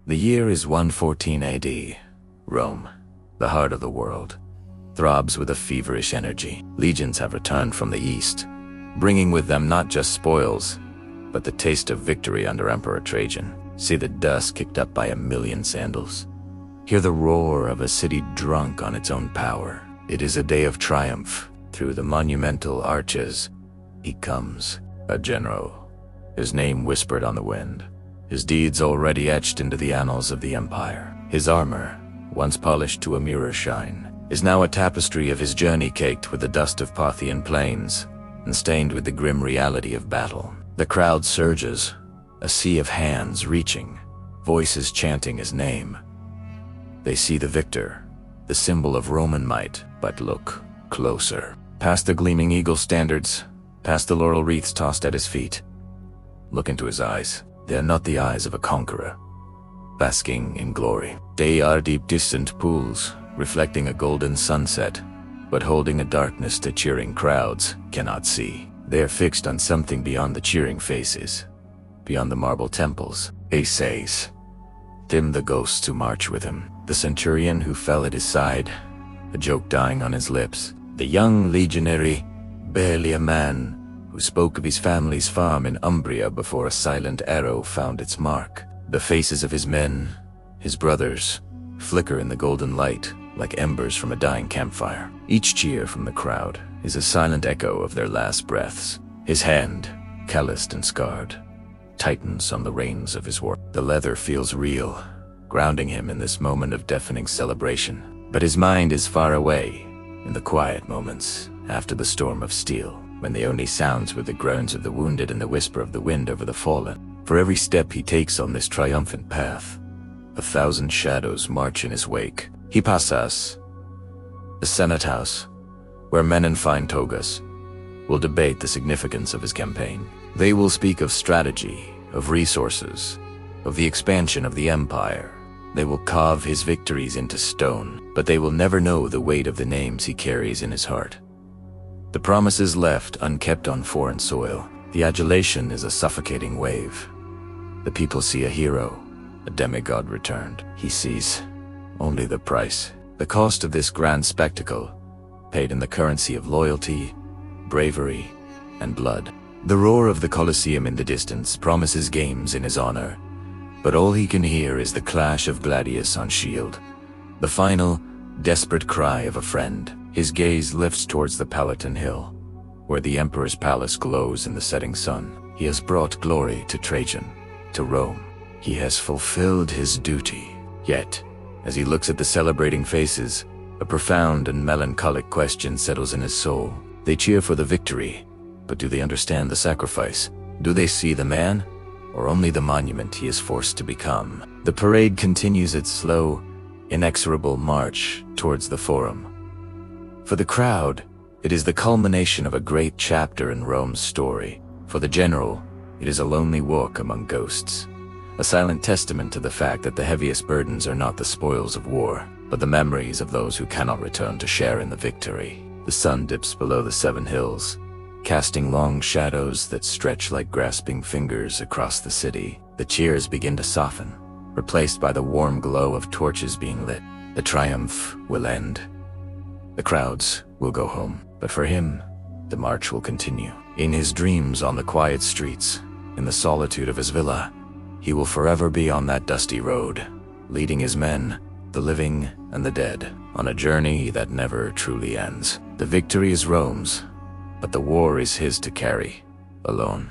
The year is 114 AD. Rome, the heart of the world, throbs with a feverish energy. Legions have returned from the east, bringing with them not just spoils, but the taste of victory under Emperor Trajan. See the dust kicked up by 1,000,000 sandals. Hear the roar of a city drunk on its own power. It is a day of triumph. Through the monumental arches, he comes, a general, his name whispered on the wind, his deeds already etched into the annals of the empire. His armor, once polished to a mirror shine, is now a tapestry of his journey caked with the dust of Parthian plains and stained with the grim reality of battle. The crowd surges, a sea of hands reaching, voices chanting his name. They see the victor, the symbol of Roman might, but look closer. Past the gleaming eagle standards, past the laurel wreaths tossed at his feet. Look into his eyes. They are not the eyes of a conqueror, basking in glory. They are deep distant pools, reflecting a golden sunset, but holding a darkness the cheering crowds cannot see. They are fixed on something beyond the cheering faces, beyond the marble temples. He says, "Dim the ghosts who march with him." The centurion who fell at his side, a joke dying on his lips. The young legionary, barely a man, who spoke of his family's farm in Umbria before a silent arrow found its mark. The faces of his men, his brothers, flicker in the golden light like embers from a dying campfire. Each cheer from the crowd is a silent echo of their last breaths. His hand, calloused and scarred, tightens on the reins of his war. The leather feels real, grounding him in this moment of deafening celebration. But his mind is far away, in the quiet moments after the storm of steel, when the only sounds were the groans of the wounded and the whisper of the wind over the fallen. For every step he takes on this triumphant path, 1,000 shadows march in his wake. He passes the Senate House, where men in fine togas will debate the significance of his campaign. They will speak of strategy, of resources, of the expansion of the empire. They will carve his victories into stone, but they will never know the weight of the names he carries in his heart. The promises left unkept on foreign soil. The adulation is a suffocating wave. The people see a hero, a demigod returned. He sees only the price, the cost of this grand spectacle, paid in the currency of loyalty, bravery, and blood. The roar of the Colosseum in the distance promises games in his honor, but all he can hear is the clash of gladius on shield, the final, desperate cry of a friend. His gaze lifts towards the Palatine Hill, where the emperor's palace glows in the setting sun. He has brought glory to Trajan, to Rome. He has fulfilled his duty. Yet, as he looks at the celebrating faces, a profound and melancholic question settles in his soul. They cheer for the victory, but do they understand the sacrifice? Do they see the man, or only the monument he is forced to become? The parade continues its slow, inexorable march towards the Forum. For the crowd, it is the culmination of a great chapter in Rome's story. For the general, it is a lonely walk among ghosts, a silent testament to the fact that the heaviest burdens are not the spoils of war, but the memories of those who cannot return to share in the victory. The sun dips below the 7 hills, casting long shadows that stretch like grasping fingers across the city. The cheers begin to soften, replaced by the warm glow of torches being lit. The triumph will end. The crowds will go home, but for him, the march will continue. In his dreams on the quiet streets, in the solitude of his villa, he will forever be on that dusty road, leading his men, the living and the dead, on a journey that never truly ends. The victory is Rome's, but the war is his to carry, alone.